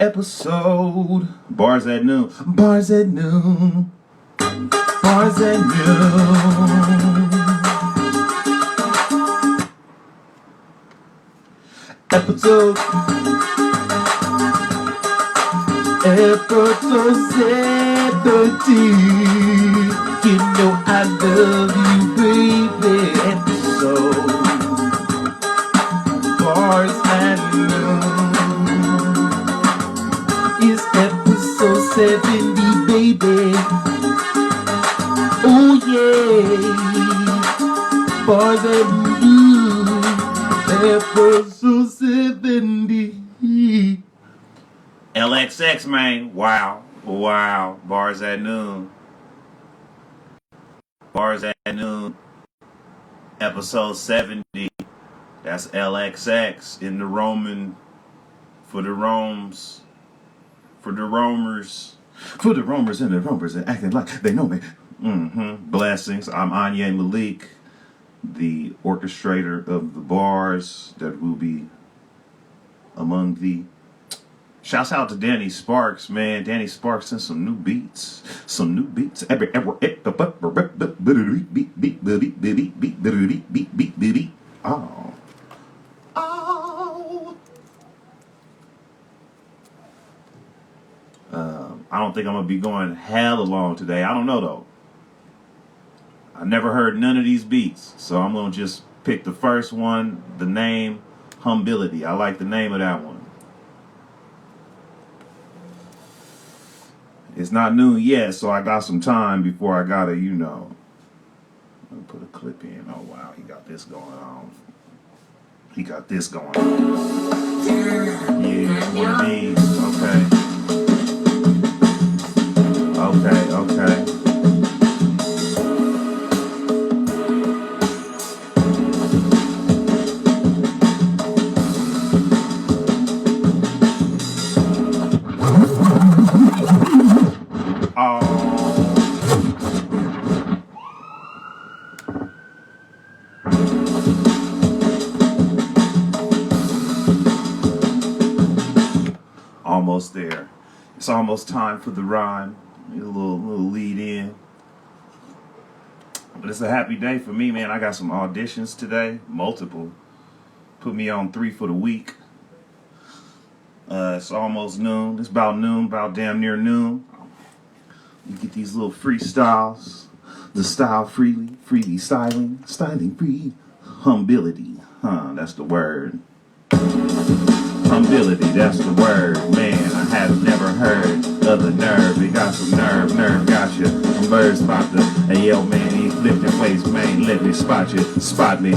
episode. Bars at noon. Bars at noon. Bars at noon. Episode 70. You know I love you, baby. Episode Bars at noon. It's episode 70, baby. Oh yeah. Bars at noon. Episode 70. LXX, man. Wow. Bars at noon. Bars at noon. Episode 70. That's LXX in the Roman. For the Romes. For the Romers. For the Romers and the Romers and acting like they know me. Blessings. I'm Anyi Malik, the orchestrator of the bars that will be among the. Shouts out to Danny Sparks, man. Danny Sparks and some new beats. Oh. I don't think I'm gonna be going hella long today. I don't know though. I never heard none of these beats, so I'm gonna just pick the first one. The name, Humility. I like the name of that one. It's not noon yet, so I got some time before I gotta, Let me put a clip in. Oh wow, he got this going on. Yeah, one of these. Okay. Almost there. It's almost time for the rhyme. A little lead in. But it's a happy day for me, man. I got some auditions today. Multiple. Put me on 3 for the week. It's almost noon. It's about noon, about damn near noon. You get these little freestyles. The style freely styling free. Humility. That's the word. Humility, that's the word, man. I have never heard of the nerve. It got some nerve got you. Some birds spot the, hey yo man, he's lifting weights, man. Let me spot you, spot me.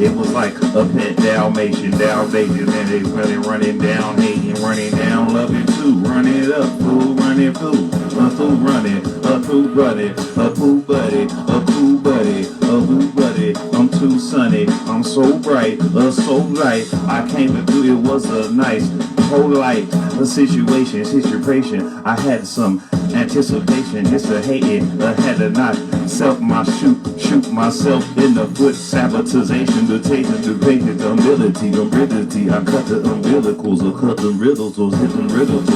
It was like a pet Dalmatian, and they really running down, hating, running down, loving too. Run it up, fool, running fool. A fool running, a poo buddy, a poo buddy, a poo buddy, a boo buddy. I'm too sunny, I'm so bright, so light. I came to do it was a nice whole life, a situation. I had some anticipation, it's a hating, I had to not self my shoot myself in the foot, sabotization, the taking, the bacon, the ability. I cut the umbilicals, or cut the riddles, or hit them riddles.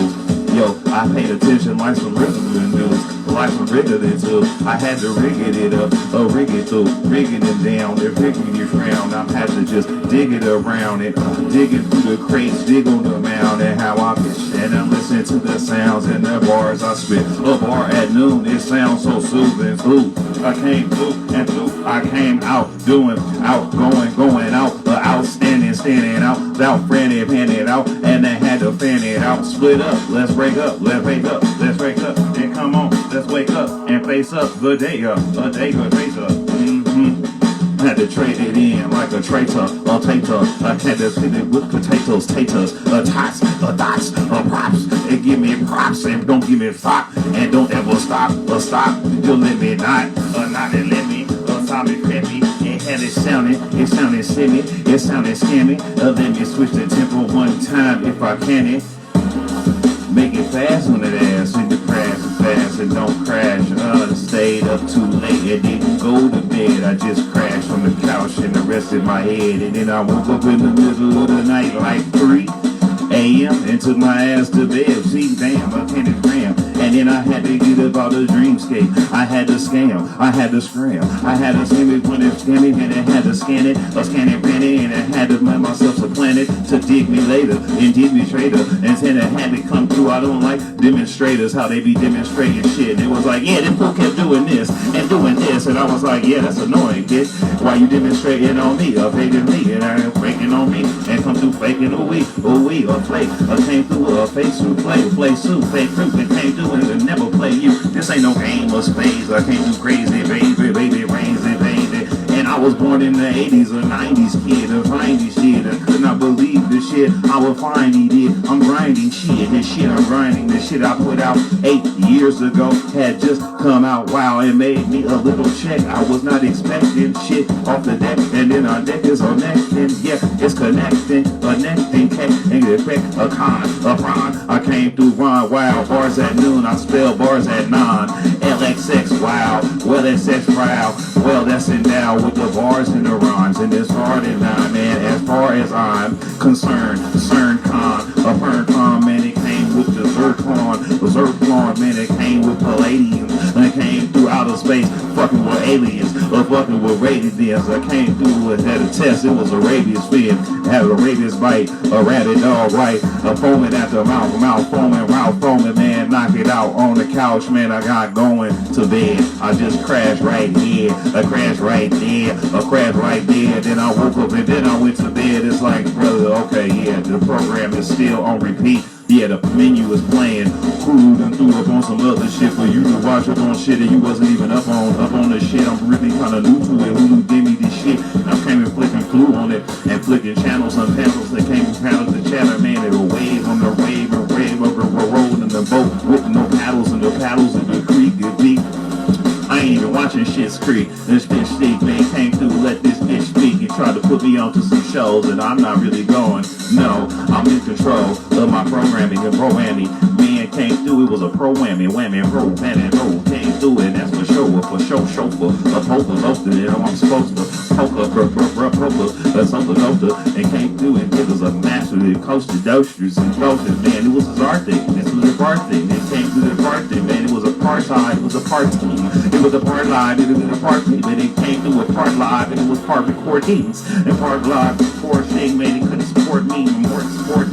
Yo, I paid attention like some rhythm news, like some rigging too. I had to rig it up, rigging it down, they're picking your crown. I had to just dig it around it, digging through the crates, dig on the mound, and how I pitch. And I'm listening to the sounds and the bars I spit. A bar at noon, it sounds so soothing. Ooh, I came through and through. I came out, going out, outstanding, standing out, without fanning it out, and I had to fan it out. Split up, let's break up, let's wake up, and come on, let's wake up and face up. Good day, a day, good face up. Had to trade it in like a traitor, a tater. I had to feed it with potatoes, taters, tots, dots, props. And give me props and don't give me fuck. And don't ever stop. You let me not and let me, stop me crappy. And had it sounded silly, it sounded scammy. Let me switch the tempo one time if I can. Make it fast on that ass, and you crash fast and don't crash. Stayed up too late and didn't go to bed. I just crashed on the couch and the rest of my head. And then I woke up in the middle of the night like 3 a.m. and took my ass to bed. See, damn, I can't cram. And then I had to get up out of the dreamscape. I had to scam, I had to scram, I had to skim it when it scamming, and I had to scan it, and I had to make myself supplant it to dig me later, and dig me straighter, and then it had to come through. I don't like demonstrators, how they be demonstrating shit. And it was like, yeah, them fool kept doing this, and I was like, yeah, that's annoying, kid. Why you demonstrating on me, or faking me, and I am faking on me, and come through faking a week, or flake, or came through a face soup, play soup, fake fruit, and came through and never play you. This ain't no game of spades. I came through crazy, baby, crazy, baby. And I was born in the 80s or 90s, kid, or 90s shit. I could not believe the shit I would find he did. I'm grinding shit, I'm grinding this shit I put out 8 years ago. Had just come out, wow, it made me a little check. I was not expecting shit off the deck, and then our deck is on next, and yeah, it's connecting, a next thing, and effect, a con, a prawn. I came through Ron, wow, bars at noon, I spell bars at 9. LXX, wow, well, XX, wow, well, that's endowed with the bars and the rhymes, and it's hard and nine, man, as far as I'm concerned, CERN-con, a PERN-con, man, it came with the Zircon, man, it came with Palladium, and it came through outer space, fucking with aliens, or fucking with radiants. I came through and had a test, it was a rabies fin, had a rabies bite, a rabbit dog right, a foaming at the mouth foaming, man, knock it out on the couch, man, I got going to bed, I just crashed right here, I crashed right there, I crashed right there, then I woke up and then I went to bed. It's like, brother, okay, yeah, the program is still on repeat. Yeah, the menu is playing. Hulu done threw up on some other shit for you to watch up on shit that you wasn't even up on the shit. I'm really kind of new to it. Hulu gave me this shit. I came and flicking flew on it and flicking channels on panels that came from panels to chatter. Man, they were wave on the rave and rave over the road in the boat with no paddles and the paddles in the creek. It beat. I ain't even watching Shit's Creek. This bitch Steve, man, came through, let this bitch speak. He tried to put me onto some shows and I'm not really going. No, I'm in control of my programming and programming. Man came through, it was a pro whammy, pro came through, and that's for sure, chauffeur, a poker loafer, you know I'm supposed to poker, something loafer, and came through and it was a master, it coasted doasters and coasters, man, it was his art thing, this was a part thing, it came through the part thing, man, it was a part time, it was a part team, it was a part live, it was a part team, but it came through a part live, and it was part recordings, and part live, part thing, man, it couldn't support me, more support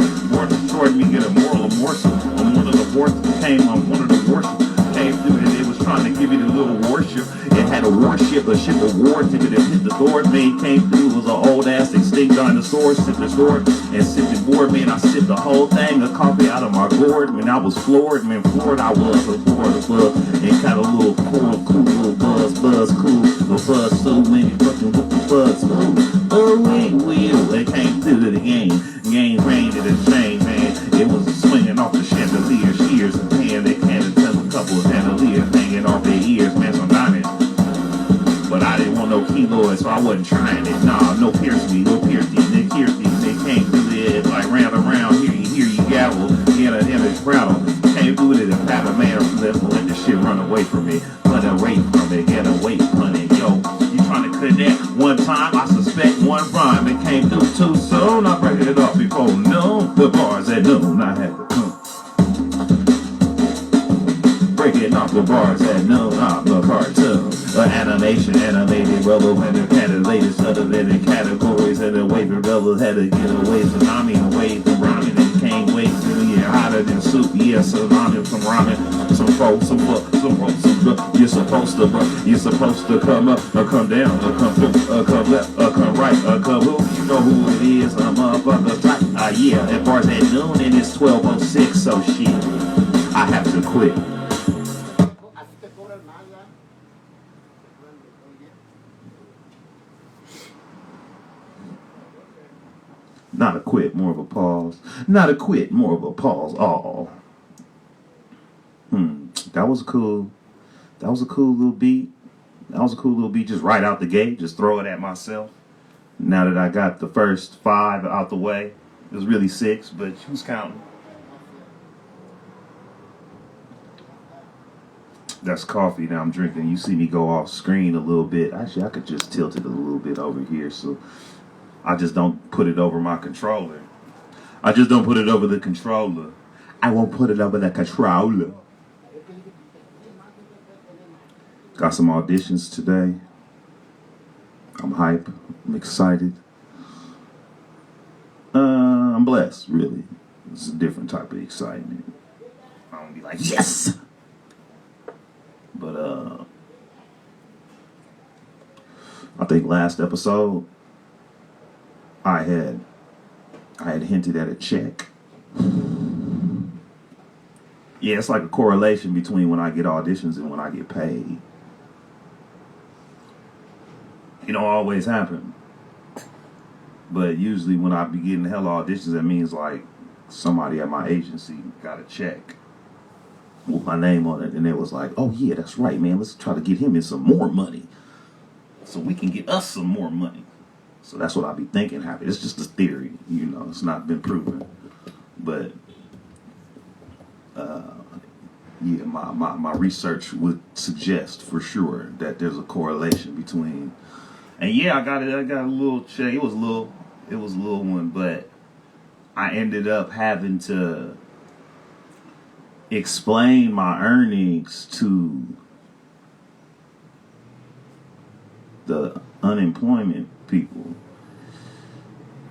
me, get a moral morsel, and one of the worship came on one of the worship came through, and it was trying to give you the little worship. It had a warship, a ship of war ticket that hit the door, man, came through, it was an old ass extinct dinosaur, sipped the sword, and sipped the board, man, I sipped the whole thing of coffee out of my gourd, man, I was floored, man, floored I was, and kind of a little cool, little buzz, cool, little buzz, so many fucking with the buzz, it came through the game reigned in the chain, man, it was swinging off the chandelier, shears and pan, they can't tell a couple of chandeliers hanging off their ears, man, so I'm diamond. But I didn't want no keloid, so I wasn't trying it. Nah, no piercing, they came through it like round around, hear you gavel, in a rattle. Came through it and pat a man let the shit run away from me. Run away from it, get away from it. Yo, you trying to connect one time, I suspect one rhyme. It came through too soon, I break it off before noon. The bars at noon, I had to come. Breaking off the bars at noon, I'm a cartoon. Animation, animated, relevant, and latest other than the categories, and the waving rebels had to get away. Tsunami and wave, the rhyming and came way through, yeah, hotter than soup, yeah, tsunami, some ramen, some folk, some you're supposed to come up, or come down, or come through, or come left, or come right, or come who, you know who it is, I'm up on the top, yeah, at bars at noon, and it's 12:06, so shit, I have to quit. Not a quit, more of a pause. Not a quit, more of a pause. Oh. That was a cool little beat. Just right out the gate. Just throw it at myself. Now that I got the first 5 out the way. It was really 6, but who's counting? That's coffee that I'm drinking. You see me go off screen a little bit. Actually, I could just tilt it a little bit over here so I just don't put it over my controller. I just don't put it over the controller. I won't put it over the controller. Got some auditions today. I'm hype. I'm excited. I'm blessed, really. It's a different type of excitement. I don't be like, yes! But, I think last episode, I had hinted at a check. Yeah, it's like a correlation between when I get auditions and when I get paid. It don't always happen. But usually when I be getting hella auditions, it means like somebody at my agency got a check with my name on it. And it was like, oh yeah, that's right, man. Let's try to get him in some more money so we can get us some more money. So that's what I be thinking happened. It's just a theory, you know. It's not been proven. But, yeah, my research would suggest for sure that there's a correlation between... And yeah, I got a little check. It was a little one, but I ended up having to explain my earnings to the unemployment people.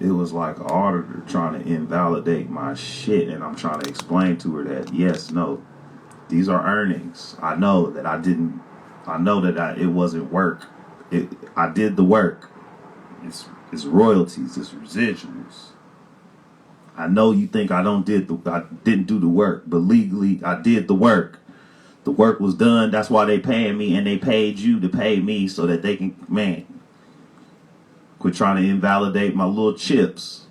It was like an auditor trying to invalidate my shit, and I'm trying to explain to her that yes, no, these are earnings. I know that it wasn't work. I did the work. It's royalties. It's residuals. I know you think I didn't do the work, but legally I did the work. The work was done. That's why they paying me, and they paid you to pay me so that they can, man, quit trying to invalidate my little chips.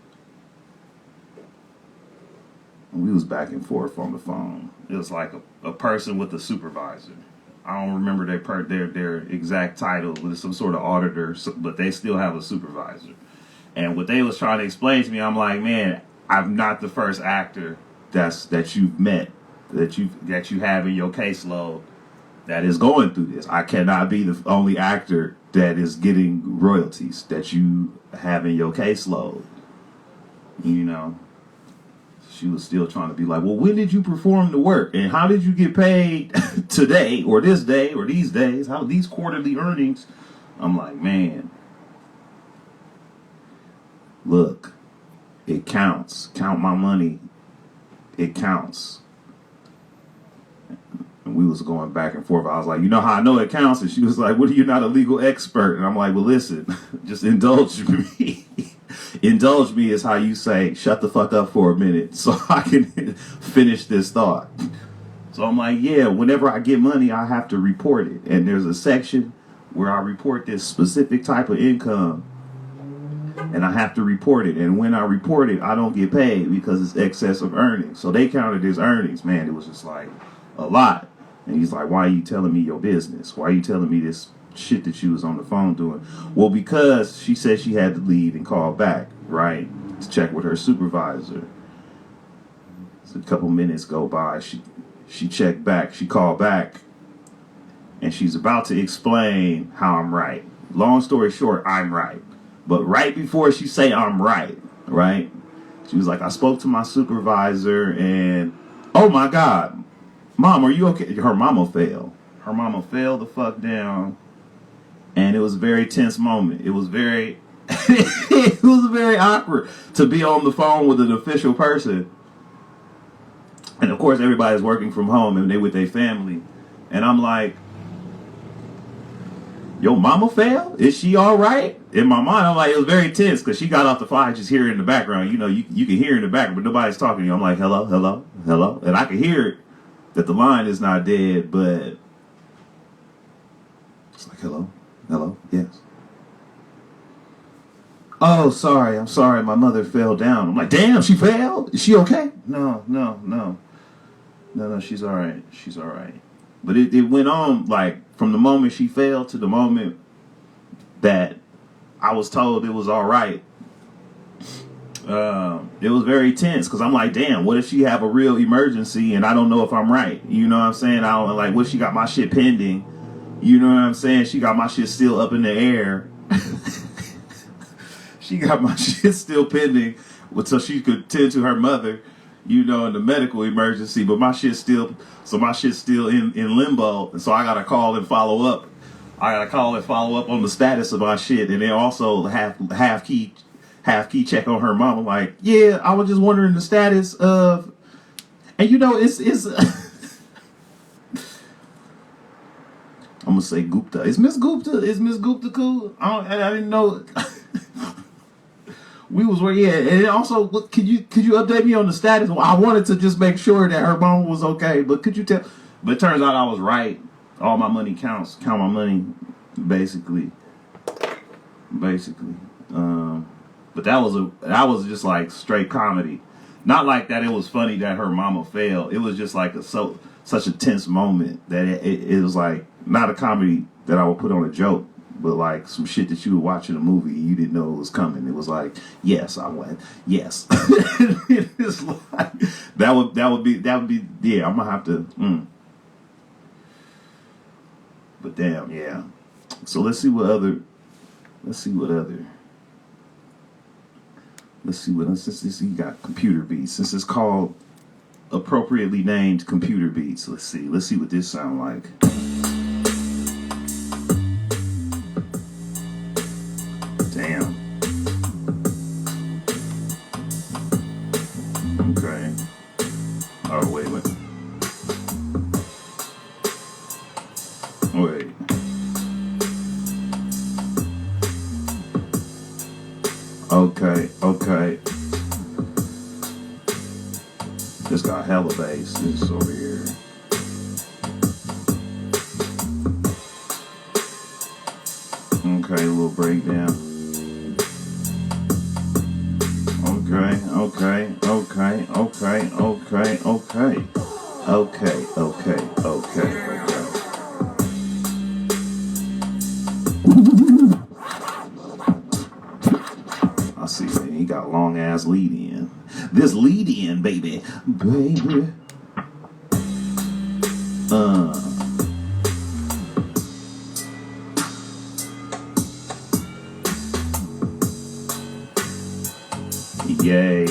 And we was back and forth on the phone. It was like a person with a supervisor. I don't remember their exact title, but it's some sort of auditor, but they still have a supervisor. And what they was trying to explain to me, I'm like, man, I'm not the first actor that you've met, that you have in your caseload that is going through this. I cannot be the only actor that is getting royalties that you have in your caseload. You know? She was still trying to be like, well, when did you perform the work? And how did you get paid today or this day or these days? How these quarterly earnings? I'm like, man, look, it counts. Count my money. It counts. And we was going back and forth. I was like, you know how I know it counts? And she was like, what, are you not a legal expert? And I'm like, well, listen, just indulge me. Indulge me is how you say, shut the fuck up for a minute so I can finish this thought. So I'm like, yeah, whenever I get money, I have to report it. And there's a section where I report this specific type of income. And I have to report it. And when I report it, I don't get paid because it's excess of earnings. So they counted as earnings. Man, it was just like a lot. And he's like, why are you telling me your business? Why are you telling me this shit that you was on the phone doing? Well, because she said she had to leave and call back, right, to check with her supervisor. So a couple minutes go by. She checked back. She called back. And she's about to explain how I'm right. Long story short, I'm right. But right before she say I'm right, she was like, I spoke to my supervisor and, oh my God, Mom, are you okay? Her mama fell. Her mama fell the fuck down. And it was a very tense moment. It was very, it was very awkward to be on the phone with an official person. And of course, everybody's working from home and they with their family. And I'm like, yo, mama fell? Is she all right? In my mind, I'm like, it was very tense because she got off the phone. I just hear it in the background. You know, you can hear it in the background, but nobody's talking to you. I'm like, hello, hello, hello. And I can hear it that the line is not dead, but it's like, hello, hello, yes. Oh, sorry, I'm sorry. My mother fell down. I'm like, damn, she fell? Is she okay? No, she's all right. She's all right. But it went on, like, from the moment she fell to the moment that I was told it was all right. It was very tense because I'm like, damn, what if she have a real emergency and I don't know if I'm right? You know what I'm saying? I don't, like, what if she got my shit pending? You know what I'm saying? She got my shit still up in the air. She got my shit still pending. so she could tend to her mother, you know, in the medical emergency. But my shit's still in limbo, and so I gotta call and follow up. On the status of my shit, and then also half key check on her mama. Like, yeah, I was just wondering the status of, and you know, it's I'm gonna say Gupta. Is Miss Gupta cool? I didn't know. We was where, yeah, and also, could you update me on the status? I wanted to just make sure that her mama was okay, but could you tell? But it turns out I was right. All my money counts. Count my money, basically. But that was just like straight comedy. Not like that. It was funny that her mama failed. It was just like such a tense moment that it was like not a comedy that I would put on a joke, but like some shit that you would watch in a movie and you didn't know it was coming. It was like, yes, I went. Yes. It's like that would be yeah, I'm gonna have to But damn, yeah. So let's see what since you got computer beats, since it's called appropriately named computer beats. Let's see what this sound like. Damn. Okay. Oh, wait. Okay. This got hella bass. This is over here. Okay, a little breakdown. Okay. I see, man, he got long ass lead in. This lead in, baby. Yay.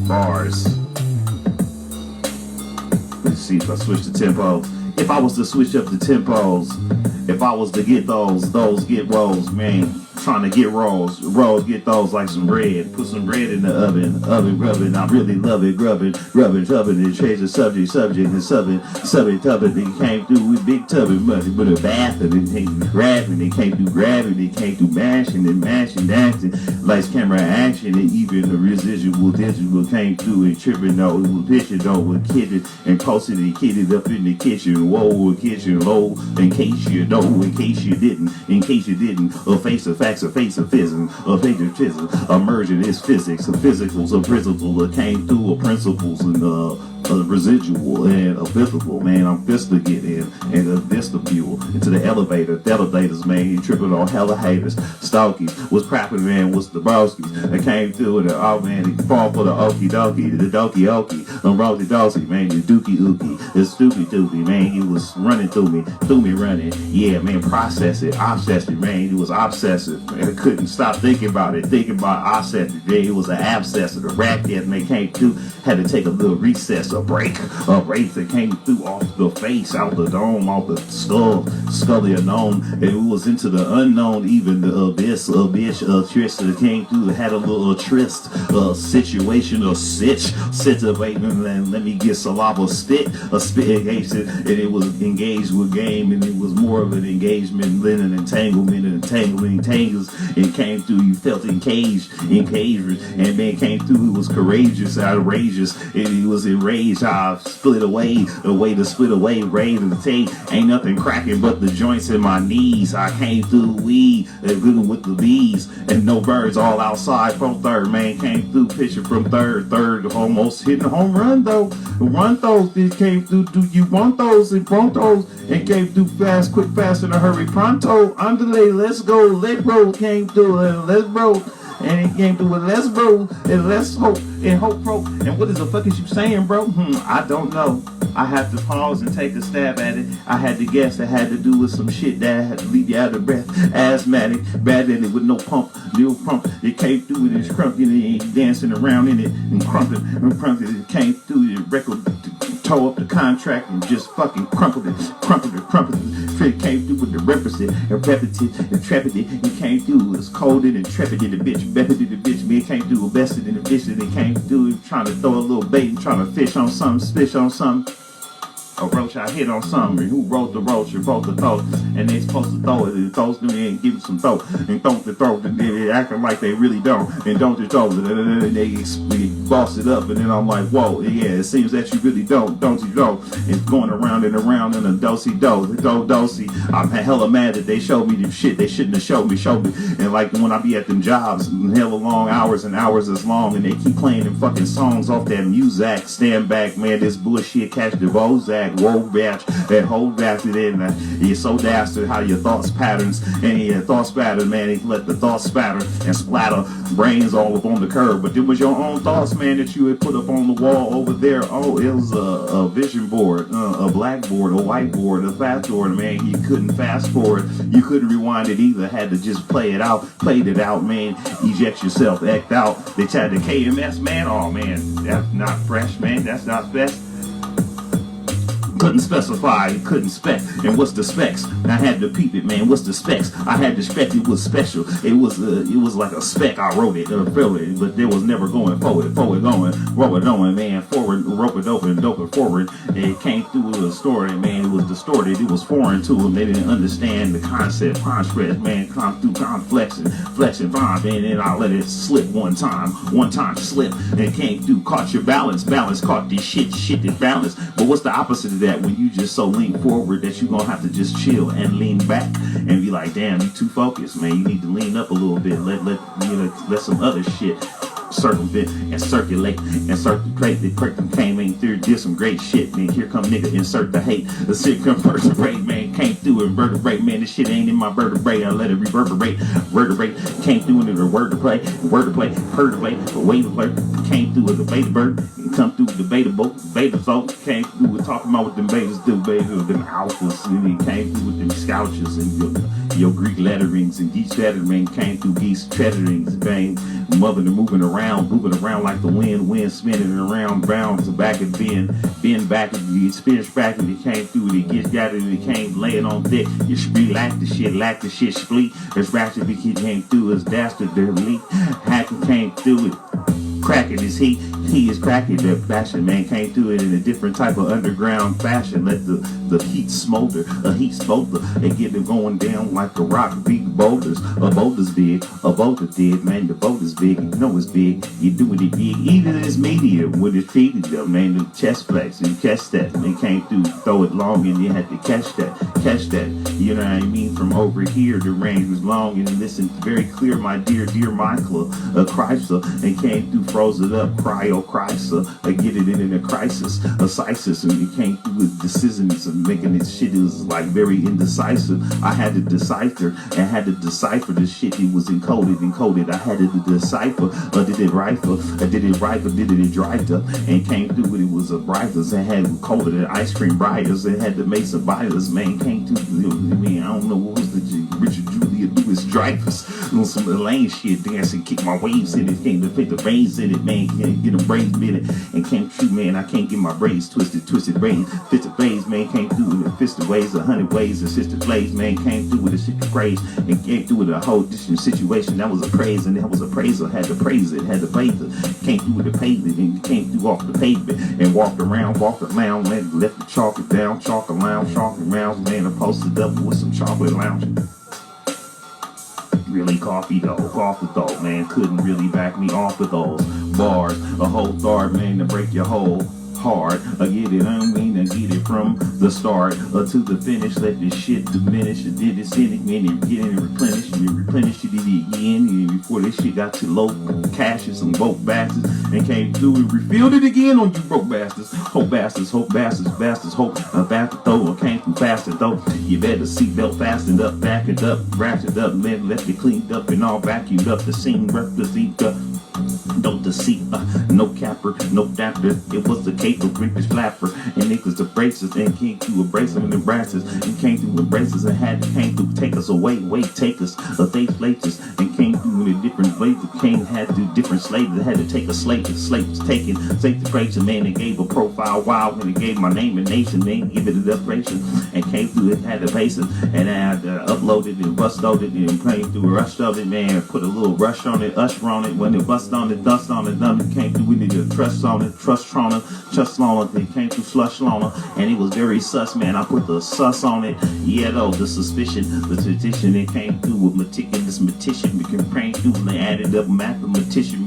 Bars. Let's see if I switch the tempo. If I was to switch up the tempos, if I was to get those get rolls, man. Trying to get rolls, get those like some bread. Put some bread in the oven rubbing. I really love it, grubbing, tubbing, and change the subject, and subbing, tubbing. They came through with big tubbing money, with a bath, and they came through grabbing, they came through mashing, and dancing, lights, camera, action, and even the residual digital came through and tripping though, it was pitching though, with kidding, and posted and kidded up in the kitchen, whoa, kitchen low, in case you know, in case you didn't, a face of facts, a face of physics, a face of physics, emerging is physics, a physicals, a principle that came through, a principles, and a residual and a visible, man. I'm fist to get in and a vestibule into the elevator. The elevators, man, he tripping on hella haters. Stalkies was crapping, man, was the broskies that came through and oh man, he fall for the okie dokie, the dokie okie, the rosy dosey, man, the dookie ookie, the stoopy doopy, man, he was running through me running. Yeah, man, process it, obsessed it, man, he was obsessive, man, I couldn't stop thinking about obsessed it, man, it was an abscess of the rat that man came through, had to take a little recess, a break that came through off the face, out the dome, off the skull, scully unknown, and it was into the unknown, even the abyss, tryst that came through, had a little tryst, situation, a situation, and let me get saliva spit engaged, and it was engaged with game, and it was more of an engagement than an entanglement, and entangling tangles, and came through, you felt encaged, and man came through, it was courageous, outrageous, and he was enraged, I split away, the way to split away, rave and tape, ain't nothing cracking but the joints in my knees, I came through weed, and good with the bees, and no birds all outside from third, man came through, pitching from third, almost hitting a home run though, run those, it came through, do you want those, and prontos, and came through fast, quick, fast, in a hurry, pronto, underlay, let's go, let roll, came through, and let's roll, And it came through with less bro and less hope and hope pro. And what is the fuck is you saying, bro? I don't know. I have to pause and take a stab at it. I had to guess that had to do with some shit that had to leave you out of breath. Asthmatic, bad in it with no pump, no pump. It came through with its crunk in it, and dancing around in it and crumping and crumping. It came through the record, tore up the contract and just fucking crumpled it. It came through with the represent and repetitive and trepidate. It came through, it was cold and intrepid in the bitch, better than the bitch. Me, it came through, bested in the bitch, and it came through trying to throw a little bait and trying to fish on something. A roach I hit on something. Who wrote the roach? You're supposed to throw it. And they supposed to throw it. And throws them in and give it some throw. And don't the throw. And they acting like they really don't. And don't the throw. And they boss it up. And then I'm like, whoa, yeah, it seems that you really don't you know? It's going around and around in a do-si-do. I'm hella mad that they showed me the shit they shouldn't have showed me. And like when I be at them jobs, hella long hours and hours is long. And they keep playing them fucking songs off that music. Stand back, man, this bullshit, catch the Bozak. Whoa, batch, that whole batch it in. You're so dastard how your thoughts patterns and your thoughts pattern, man. They let the thoughts spatter and splatter brains all up on the curb. But it was your own thoughts, man, that you had put up on the wall over there. Oh, it was a vision board, a blackboard, a whiteboard, a fast board, man. You couldn't fast forward, you couldn't rewind it either. Had to just played it out, man. Eject yourself, act out. They tried the KMS, man. Oh, man, that's not fresh, man. That's not best. Couldn't specify, couldn't spec. And what's the specs? I had to peep it, man. What's the specs? I had to spec it was special. It was like a spec. I wrote it, filled it, but there was never going forward going, rope it on, man. Forward, rope it open, dope it forward. It came through with a story, man. It was distorted. It was foreign to them. They didn't understand the concept. Contrast, man. Come through, flexing, fine, man. And I let it slip one time slip. And it came through, caught your balance, caught this shit that balance. But what's the opposite of that? When you just so lean forward that you're gonna have to just chill and lean back and be like, damn, you too focused, man. You need to lean up a little bit. Let some other shit circumvent and circulate. They came in through, did some great shit, man. Here come nigga, insert the hate. The shit come vertebrate, man. Came through and vertebrate, man. This shit ain't in my vertebrae. I let it reverberate. Came through into the word to play, heard to play, way to play. Came through with a beta bird. Come through debatable, beta folk. Came through with talking about what them betas do, baby, them alphas. And he came through with them scoutches and your Greek letterings and geese lettering. Came through geese letterings, bang. Mother moving around like the wind spinning around, bound to back and bend back and you spin back and it came through and it got it and it came laying on thick. You spree like the shit split. As ratchet he came through as dastard their leak. Hacker came through it. Cracking his heat, he is cracking that fashion, man. Came through it in a different type of underground fashion. Let the heat smolder, and get it going down like a rock. Big boulders, a boulder's big, a boulder did, man. The boulder's big, you know it's big. You doing it big, even in this media when it's feeding them, man. The chest flex and catch that. And they came through, throw it long, and you had to catch that. You know what I mean? From over here, the range was long, and listen very clear, my dear Michael, Chrysler, and came through. Froze it up, cryo-chrysler, get it in a crisis, a crisis, and it came through with decisions and making it shit. It was like very indecisive. I had to decipher this shit. It was encoded. I had to decipher, did it right or did it drive up, and came through with it was a brighters and had COVID and ice cream brighters and had to make some biters, man. Came through, I mean, I don't know what was the Richard Julia Lewis Dreyfus on some Elaine shit, dancing, kick my waves in it, came to fit the veins in it, man, get them braids minute, and came through, man. I can't get my braids twisted braids, fit the braids, man. Came through with a fist of ways, 100 ways, assisted plays, man. Came through with a shit of praise, and came through with a whole different situation. That was a praise, and that was appraisal. Had to praise it, had to praise it. Came through with the pavement, and came through off the pavement, and walked around, man. Left the chalk down, chalk around, man. I posted up with some chocolate lounge. Really coffee though, man. Couldn't really back me off with those bars. A whole thought, man, to break your whole hard. I get it, I mean, I get it from the start to the finish. Let this shit diminish. And did this in again and get it and replenish. And replenish it again. And before this shit got to low cashes and broke bastards and came through and refilled it again on you broke bastards. Hope bastards, bastards, hope bastard though. I came from faster though. You better seatbelt fastened up, back it up, ratchet up, left it cleaned up and all vacuumed up. The scene represent don't deceive, no capper, no dapper. It was the cape of British flapper, and it was the braces, and came to embrace them in the brasses, and came to embraces, and had to came to take us away, take us, they flatus, and came through in a different way. The king had to do different slaves, they had to take a slave, the slave was taken, take the praise, man, and gave a profile, wow, when it gave my name and nation, man, give it a decoration, and came through it, had to base it, and I had to upload it, and bust out it, and came through a rush of it, man, put a little rush on it, usher on it, when it bust on it, dust on it, none it came through, we needed to trust on it, trust on it, it came through slush on it, and it was very sus, man, I put the sus on it, yeah though, the suspicion, the tradition, it came through with meticulous meticulous, we can prank through, and they added up mathematician,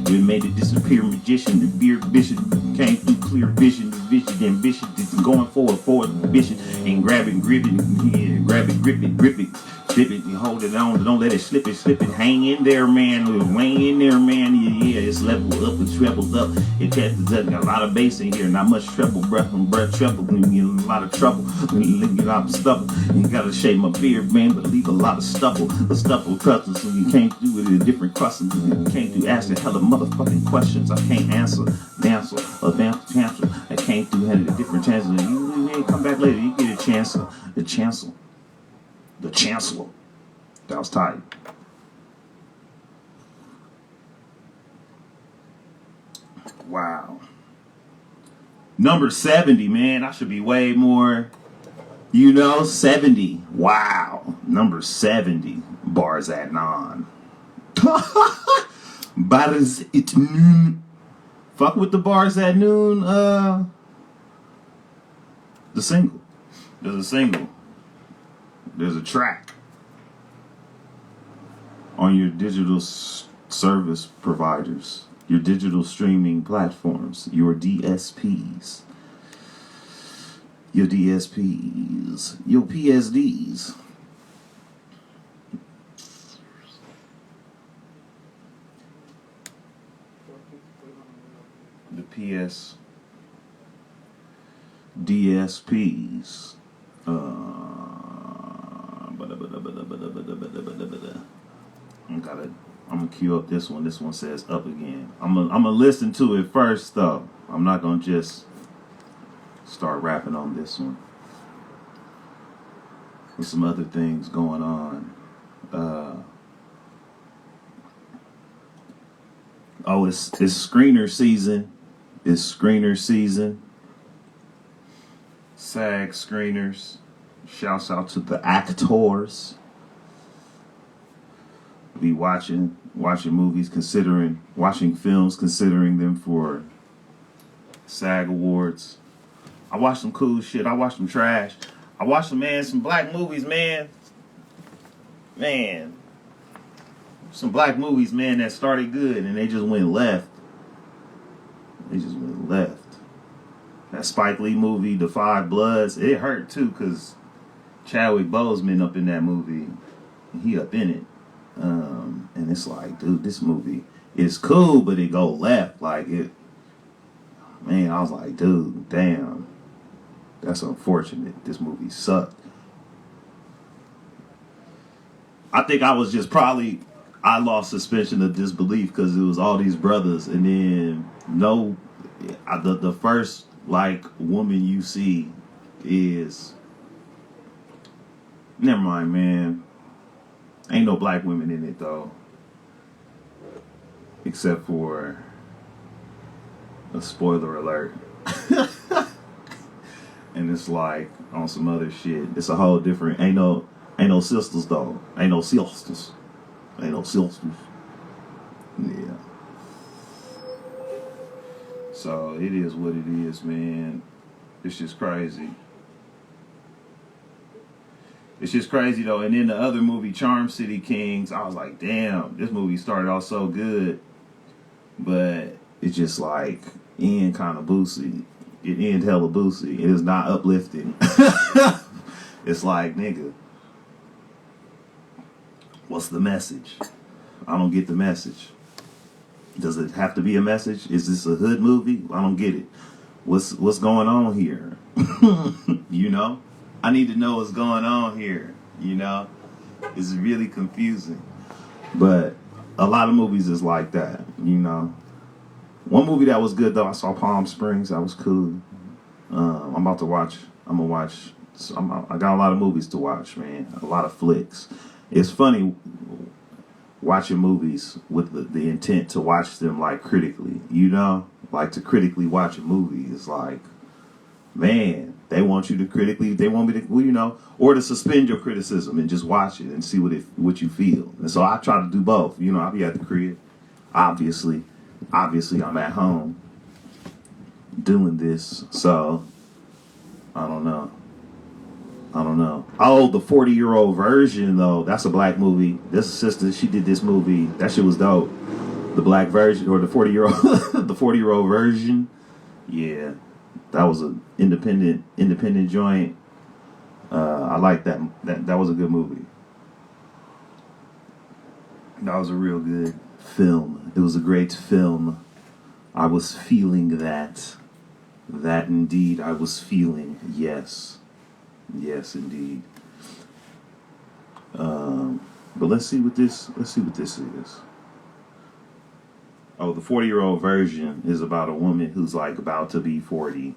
we made it disappear, magician, the beard vision, came through clear vision, ambition, going forward, ambition, and grab it, grip it, yeah, grab it, grip it, slip it, you hold it on, don't let it slip it, hang in there, man, hang in there, man, yeah, it's level up, it trebles up, it catches up, got a lot of bass in here, not much treble, breath treble, we get a lot of trouble, we get out of stubble, you gotta shave my beard, man, but leave a lot of stubble, the stubble crushes, so you came through with a different questions, you came through asking hella motherfucking questions, I can't answer, I came through, had a different chance, you come back later, you get a chance, the chancellor. That was tight. Wow. Number 70, man. I should be way more, 70. Wow. Number 70. Bars at non. Bars at noon. Fuck with the bars at noon. The single. There's a single. There's a track on your digital service providers, your digital streaming platforms, your DSPs, your PSDs. The DSPs. I'm gonna queue up this one. This one says up again. I'm gonna listen to it first though. I'm not gonna just start rapping on this one. There's some other things going on. It's screener season. SAG screeners. Shouts out to the actors. Be watching movies, watching films, considering them for SAG awards. I watch some cool shit. I watch some trash. I watch some black movies, man. Some black movies, man, that started good and they just went left. That Spike Lee movie, The Five Bloods, it hurt too, because Chadwick Boseman up in that movie. He up in it. And it's like, dude, this movie is cool, but it go left. Like it, man, I was like, dude, damn. That's unfortunate. This movie sucked. I think I was just I lost suspension of disbelief because it was all these brothers, and then the first like woman you see is, never mind, man. Ain't no black women in it though, except for a spoiler alert. And it's like on some other shit. It's a whole different. Ain't no sisters though. Ain't no sisters. Yeah. So it is what it is, man. It's just crazy. It's just crazy though. And then the other movie, Charm City Kings, I was like, damn, this movie started off so good, but it's just like end kind of boosie. It end hella boosie. It is not uplifting. It's like, nigga, what's the message? I don't get the message. Does it have to be a message? Is this a hood movie? I don't get it. What's going on here? You know? I need to know what's going on here. You know? It's really confusing. But a lot of movies is like that, you know? One movie that was good, though, I saw Palm Springs. That was cool. I got a lot of movies to watch, man. A lot of flicks. It's funny watching movies with the intent to watch them, like, critically, you know? Like, to critically watch a movie is like, man, they want you to critically, they want me to, well, you know, or to suspend your criticism and just watch it and see what you feel. And so I try to do both. You know, I'll be at the crib. Obviously, I'm at home doing this. So, I don't know. Oh, the 40-year-old version, though. That's a black movie. This sister, she did this movie. That shit was dope. The black version, or the 40-year-old, the 40-year-old version. Yeah, that was an independent joint. I like that. That was a good movie. That was a real good film. It was a great film. I was feeling that. That indeed I was feeling. Yes. Yes, indeed. But let's see what this is. Oh, the 40-year-old version is about a woman who's like about to be 40,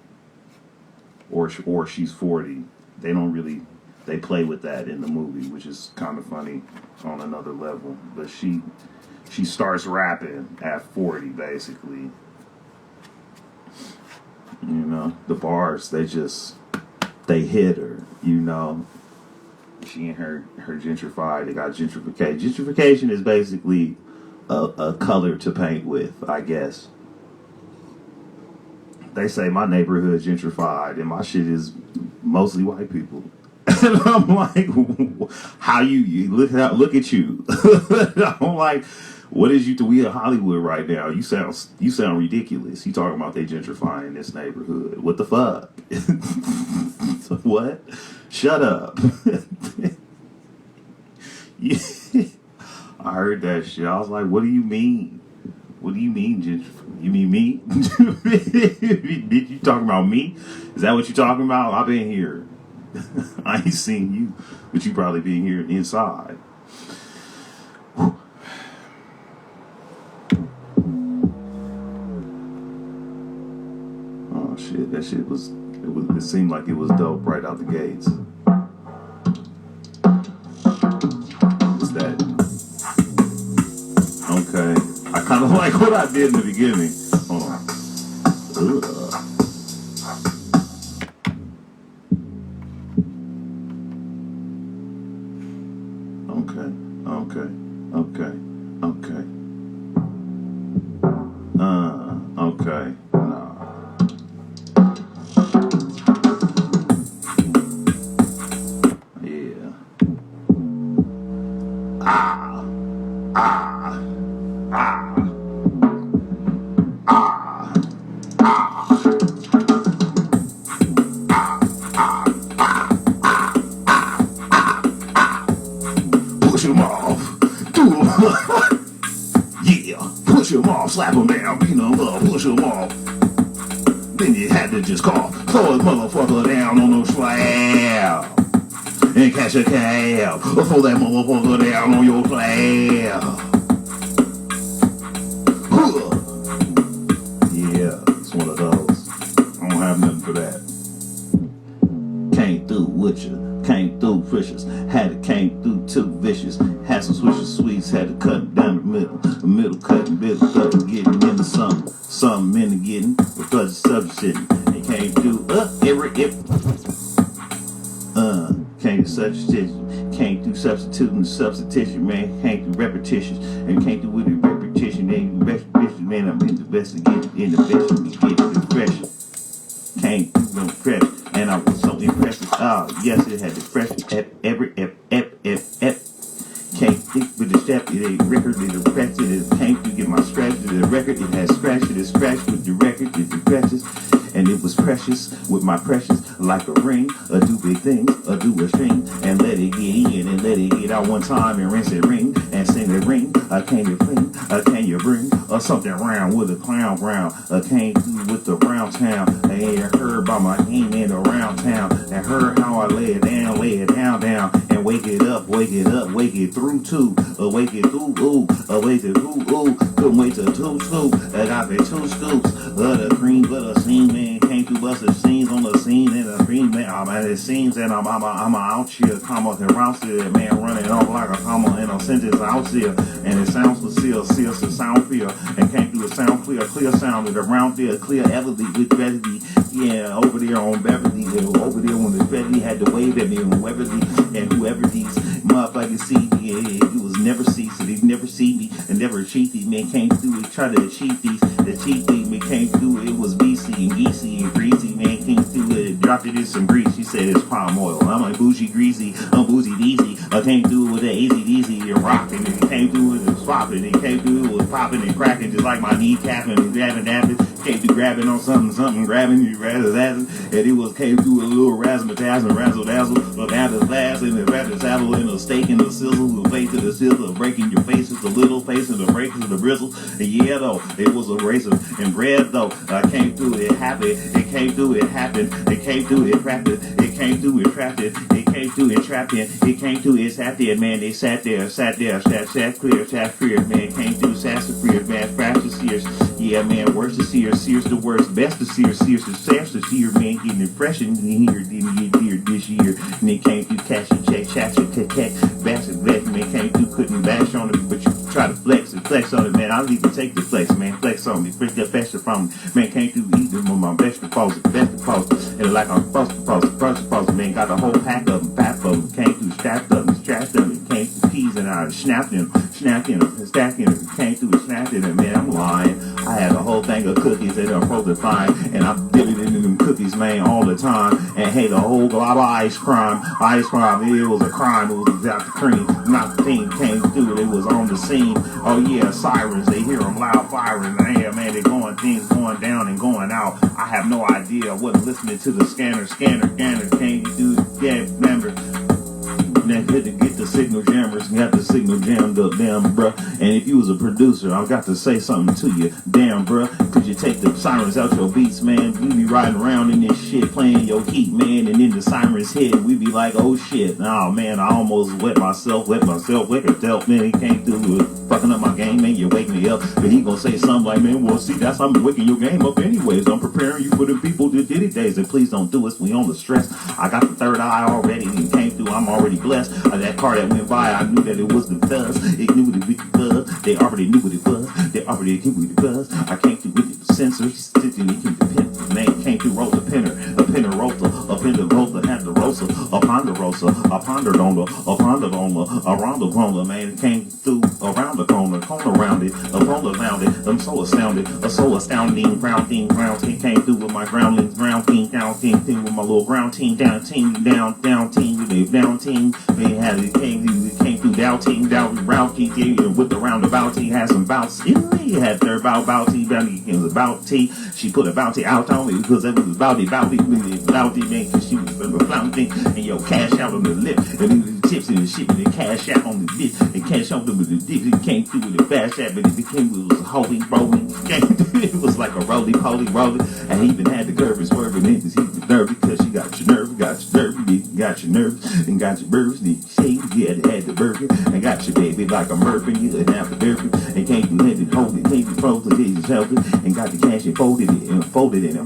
or she's 40. They play with that in the movie, which is kind of funny on another level. But she starts rapping at 40, basically. You know, the bars, they hit her, you know. She and her gentrified, they got gentrification. Gentrification is basically a color to paint with, I guess. They say my neighborhood gentrified and my shit is mostly white people. And I'm like, how you look at you. I'm like, what is you to we in Hollywood right now? You sound ridiculous. You talking about they gentrifying this neighborhood. What the fuck? What? Shut up. Yeah. I heard that shit. I was like, what do you mean? What do you mean, gentrify? You mean me? Did you talking about me? Is that what you talking about? I've been here. I ain't seen you, but you probably been here inside. Whew. Oh shit, that shit it seemed like it was dope right out the gates. What's that? Okay. I kind of like what I did in the beginning. Hold on. Okay. Nah. Yeah. Push him off. Yeah, push him off, slap him down, beat him up, push him off. Then you had to just call, throw a motherfucker down on the slab. And catch a cab, or throw that motherfucker down on your slab. Yeah, it's one of those. I don't have nothing for that. Came through with you, came through vicious, came through too vicious. Had some swishes sweets, had to cut it down the middle cut and middle cut, getting into something into getting, because it's substituting. And came through came to substitution, came through substitution, man, came through repetitions, and came through with the repetition, and repetition, man, I'm in the best to get it in the best to get it impression. Came through impressed, and I was so impressed. Yes, it had the fresh Can't think with the step, it ain't record, it impressed, it came to get my scratch, it record, it has scratched, it is scratched with the record, it sketches. And it was precious with my precious, like a ring, do big things, do a string, and let it get in and let it get out one time and rinse it ring and sing it ring. Can you bring, can you bring something round with a clown brown? Came through with the brown town. And heard by my name in around town, and heard how I lay it down, and wake it up, wake it through too, wake it through, wake it through, couldn't wait till 2 scoops. I got me 2 scoops of the cream, but the scene man came through bust the scenes on the scene and the cream man. I'm at the scenes and I'm out here, comma and round here, man running off like a comma and a sentence out here, and it sounds for seal to sound clear, and came through a sound clear sound with around there, clear heavily with Beverly. Yeah, over there on Beverly, over there when the Beverly had to wave at me and whoever these motherfuckers see me, it was never see, so they never see me and never cheat these men came through and tried to cheat these, the cheat thing man came through, it was BC and geesy and greasy, man came through it, dropped it in some grease, she said it's palm oil, I'm like bougie greasy, I'm boozy deezy, I came through with the easy and rocking, and it came through and it was popping, it came through, it was popping and cracking just like my kneecap and grabbing, came through grabbing on something, grabbing you, razzle-dazzle, and it was came through with a little razzle-dazzle, of ass and the razzle-dazzle and a steak and the sizzle, the face of the sizzle, breaking your face with the little face and the breaks of the bristle, and yeah though, it was a razor and bread though, I came through, it happened, it came through, it happened, it came through, it trapped it, it came through, it trapped it, it came through, it trapped it, it came through, it sat there, man, they sat there, sat clear, man, came through, sat clear, man, fast to sears, yeah, man, worst to sears, sears the worst, best to sears to sear, man, getting impression in here, didn't get here this year, and it came through, cash and check, bastard, man, came through, couldn't bash on it, but you try to flex on it, man, I'll even take the flex, man, flex on me, freak that fashion from me, man, came through, eating with my vegetables, and like I'm supposed to, man, got a whole pack of them, came through, strapped them, and came through peas, and I snapped them, stacking them, came through and snapped them, man, I'm lying, I had a whole thing of cookies that I'm supposed to find, and I did it in them cookies, man, all the time, and hey, the whole glob of ice crime, it was a crime, it was without the cream, not the thing came through, it was on the scene, oh yeah, sirens, they hear them loud firing, yeah, man, they're going, things going down and going out, I have no idea, I wasn't listening to the scanner, came through, yeah, remember, then had to get the signal jammers, got the signal jammed up, damn bruh. And if you was a producer, I got to say something to you, damn bruh. Could you take the sirens out your beats, man? We be riding around in this shit, playing your heat, man, and then the sirens hit, and we be like, oh shit, oh man, I almost wet myself, man, he came through with fucking up my game, man, you wake me up, but he gonna say something like, man, well see, that's how I'm waking your game up anyways, I'm preparing you for the people that did it days, and please don't do it, we on the stress, I got the third eye already, and came through, I'm already blessed. That car that went by, I knew that it was the buzz. It knew what it was. They already knew what it was. They already knew what it was. I came through with the sensor, sitting in the pen. Man came through, roll the pinner, a pinner roller, a pinner roller, had the rosa, a ponderosa, a ponderosa, a ponderosa, around the corner, man. It came through around the corner around it, around it. I'm so astounded, so astounding. Ground team came through with my groundlings, ground team, down team with my little ground team, down team, with the down team. Man had it came through down team, round team, with the roundabout team, had some bounce. He had their bounty, it was a bounty. She put a bounty out on me because it was bounty, man, because she was flaunting, and yo, cash out on the lip, and then the chips and the shit, and the cash out on the dip, and cash out with the dip, it came through with the fast shot, but it was holy rolling, it was like a roly-poly rolling, and he even had the curve swerving in, because he was nervous, because she got your nerve, got your nerves, and got your birds, and shade, yeah, they had the burger, and got your baby like a Murphy, you didn't have the derby, and came through heavy, hold it, came through frozen, did it, held it, and got the cash and folded it, and I'm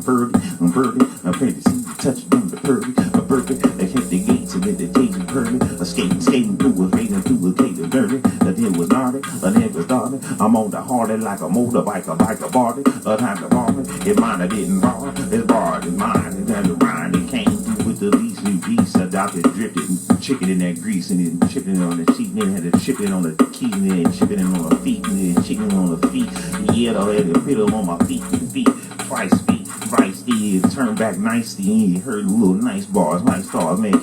birdie, I'm ready to see you touch it on the purdy, a burger, they kept the gates, and then the gates and purdy, a skating through a rain, through a gate of dirty, a then was naughty, a then was started, I'm on the hardy like a motorbike, a bardy, a time to bargain, if mine I didn't borrow, it's borrowed in mine, and then the rhyme, it came through with the least new beast, I adopted, drifted, and chicken in that grease, and then chipping it on the sheet, and then had to chip it on the key, and then chipping it on the feet, and then chicken on the feet, yeah, I had to put it on my feet, twice feet, vice, turn back nicely, he heard little nice bars, man,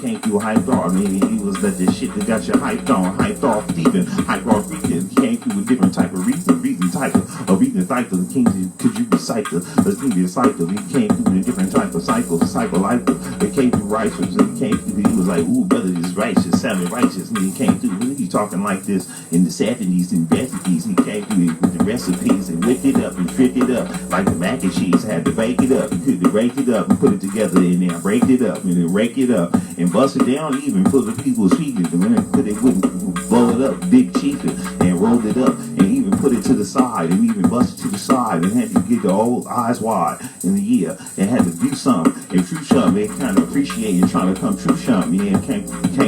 came through hyped off, man, he was that shit that got you hyped off, even, hyped off, came through with different type of reason type of reading the cycle. Could you recite the cycle? He came through the different type of cycle life. It came through righteous, and he came through. He was like, ooh, brother, this righteous, sounding righteous. And he came through. When he talking like this in the 70s and recipes, he came through with the recipes and whipped it up and fripped it up like the mac and cheese. Had to bake it up. He couldn't break it up and put it together, and then break it up and then rake it up and bust it down even for the people's speakers. And then they wouldn't blow it up, big chiefing, and rolled it up and even put it to the side and even bust it to the side and had to get the old eyes wide in the year and had to view some and true some. They kind of appreciate and trying to come true some. Yeah, came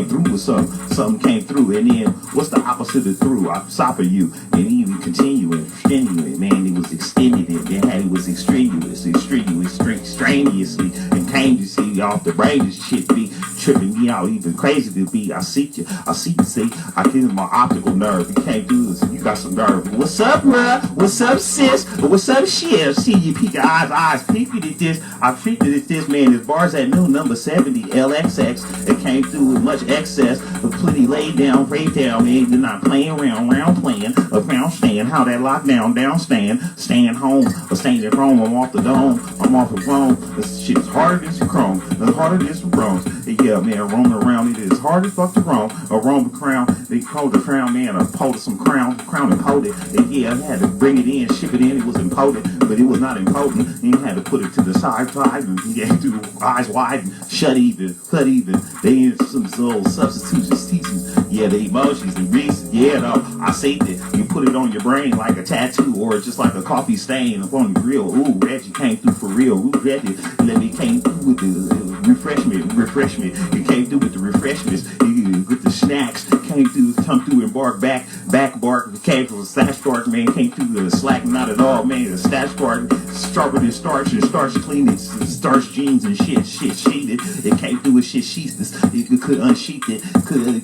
through with something came through. And then what's the opposite of through? I'm stopping you and even continuing, extenuate. Man, it was extended and then it was strenuously and came to see off the brain. This shit be tripping me out, even crazy to be. I see you, see, I get in my optical nerve. You can't do this, you got some nerve. What's up, bruh? What's up, sis? What's up, shit? See you peek your eyes, peeping at this. I treated it this, man. This bars at noon, number 70, LXX. It came through with much excess, but plenty laid down, man. They're not playing around playing, around stand. How that lockdown down stand home, or staying at home. I'm off the dome, I'm off the throne. This shit's harder than some chrome, it's harder than some bronze. Yeah, man, roaming around, it is hard as fuck to roam. A Roman crown, they called the crown, man, a pole to some crown impotent. And yeah, I had to bring it in, ship it in, it was impotent, but it was not impotent. And you had to put it to the side, and you had to do eyes wide, and shut even. They in some old substitutions, teachings. Yeah, the emotions and reasons. Yeah, no, I say that you put it on your brain like a tattoo or just like a coffee stain up on the grill. Ooh, Reggie came through for real. Ooh, Reggie, let me came through with the refreshment. You came through with the refreshments. With the snacks, come through and bark, came from the stash bark, man, came through the slack, not at all, man, the stash bark, sharper than starch, and starch clean, it, starch jeans and shit sheeted, it came through with shit sheathless, it could unsheath it,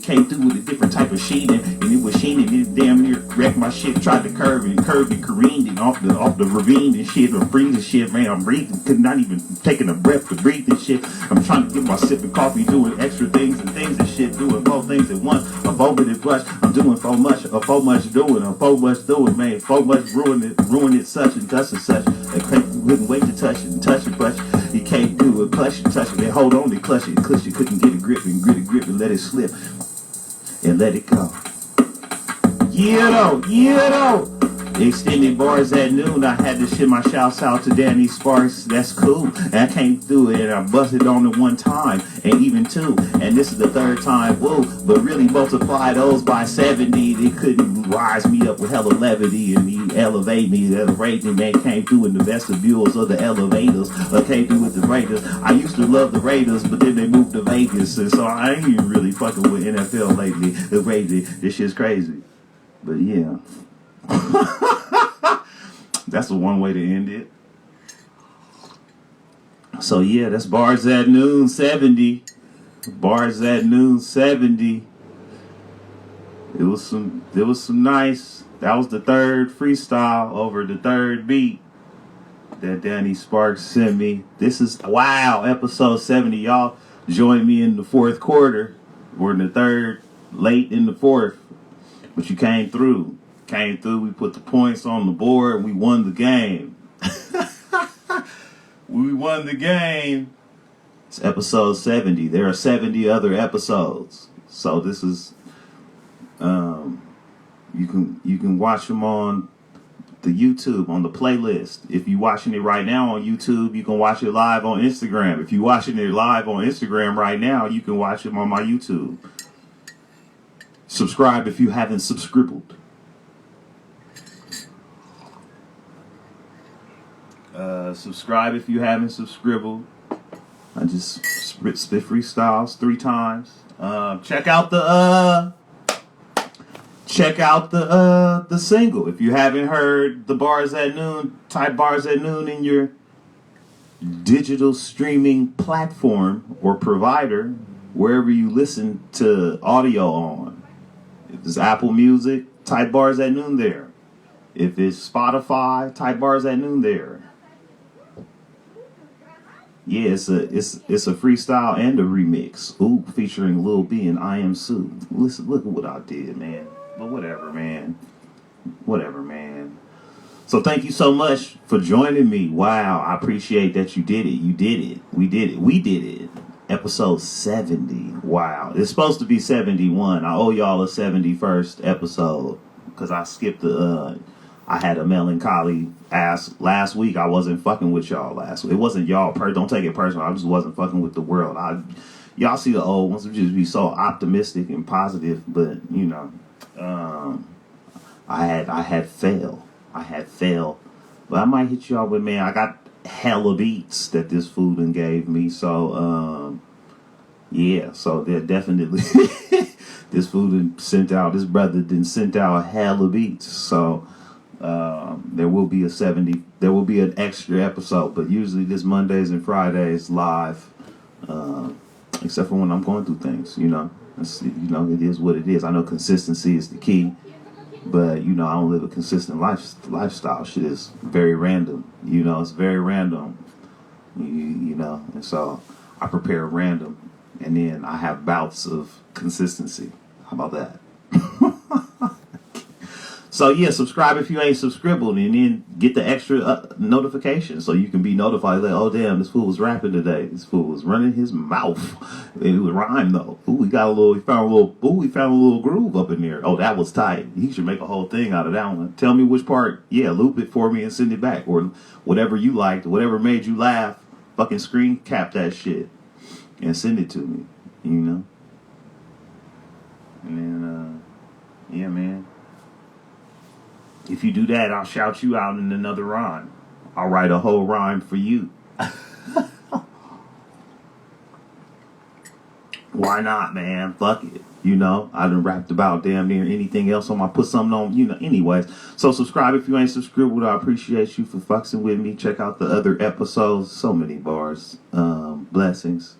came through with a different type of sheeting, and it was sheeting, it damn near wrecked my shit, tried to curve and careened it off the ravine and shit, or breathing shit, man, I'm breathing, could not even taking a breath to breathe and shit, I'm trying to get my sip of coffee, doing extra things and shit, doing four things at once, a four-minute brush, I'm doing so much doing, man, so much ruin it, such and such, I couldn't wait to touch it, but you can't do it, touch it, man, hold on to clutch it, couldn't get a grip and let it slip, and let it go. Yeah though. Extended bars at noon, I had to shit my shouts out to Danny Sparks, that's cool, and I came through it, and I busted on it one time, and even two, and this is the third time, woo, but really multiply those by 70, they couldn't rise me up with hella levity, and elevate me, man, came through in the vestibules of the elevators, I came through with the Raiders, I used to love the Raiders, but then they moved to Vegas, and so I ain't even really fucking with NFL lately, this shit's crazy, but yeah. That's the one way to end it. So yeah, that's bars at noon 70. Bars at noon 70. There was some nice. That was the third freestyle over the third beat that Danny Sparks sent me. This is episode 70. Y'all join me in the fourth quarter. We're in the third, late in the fourth, but you came through. We put the points on the board, we won the game. We won the game. It's episode 70. There are 70 other episodes. So this is you can watch them on the YouTube, on the playlist. If you're watching it right now on YouTube, you can watch it live on Instagram. If you're watching it live on Instagram right now, you can watch it on my YouTube. Subscribe if you haven't subscribed. Subscribe if you haven't subscribed. I just spit freestyles 3 times. Check out the single. If you haven't heard the bars at noon, type bars at noon in your digital streaming platform or provider, wherever you listen to audio on. If it's Apple Music, type bars at noon there. If it's Spotify, type bars at noon there. Yeah, it's a freestyle and a remix. Ooh, featuring Lil B and I Am Sue. Listen, look at what I did, man. But whatever, man. So thank you so much for joining me. Wow, I appreciate that you did it. You did it. We did it. We did it. Episode 70. Wow. It's supposed to be 71. I owe y'all a 71st episode because I skipped the I had a melancholy ass last week. I wasn't fucking with y'all last week. It wasn't y'all. Don't take it personal. I just wasn't fucking with the world. Y'all see the old ones would just be so optimistic and positive, but you know, I had failed. But I might hit y'all with, man, I got hella beats that this food and gave me. So yeah, so they're definitely this food and sent out. This brother didn't sent out hella beats. So there will be there will be an extra episode, but usually this Mondays and Fridays live, except for when I'm going through things, you know. It is what it is. I know consistency is the key, but you know, I don't live a consistent lifestyle. Shit is very random, you know. It's very random, you know, and so I prepare random, and then I have bouts of consistency. How about that? So yeah, subscribe if you ain't subscribed, and then get the extra notification so you can be notified that, oh damn, this fool was rapping today. This fool was running his mouth. It would rhyme though. Ooh, we found a little groove up in there. Oh, that was tight. He should make a whole thing out of that one. Tell me which part. Yeah, loop it for me and send it back, or whatever you liked, whatever made you laugh. Fucking screen cap that shit and send it to me. You know. And then yeah, man. If you do that, I'll shout you out in another rhyme. I'll write a whole rhyme for you. Why not, man? Fuck it. You know, I done rapped about damn near anything else on my put something on, you know, anyways. So subscribe if you ain't subscribed. I appreciate you for fucking with me. Check out the other episodes. So many bars. Blessings.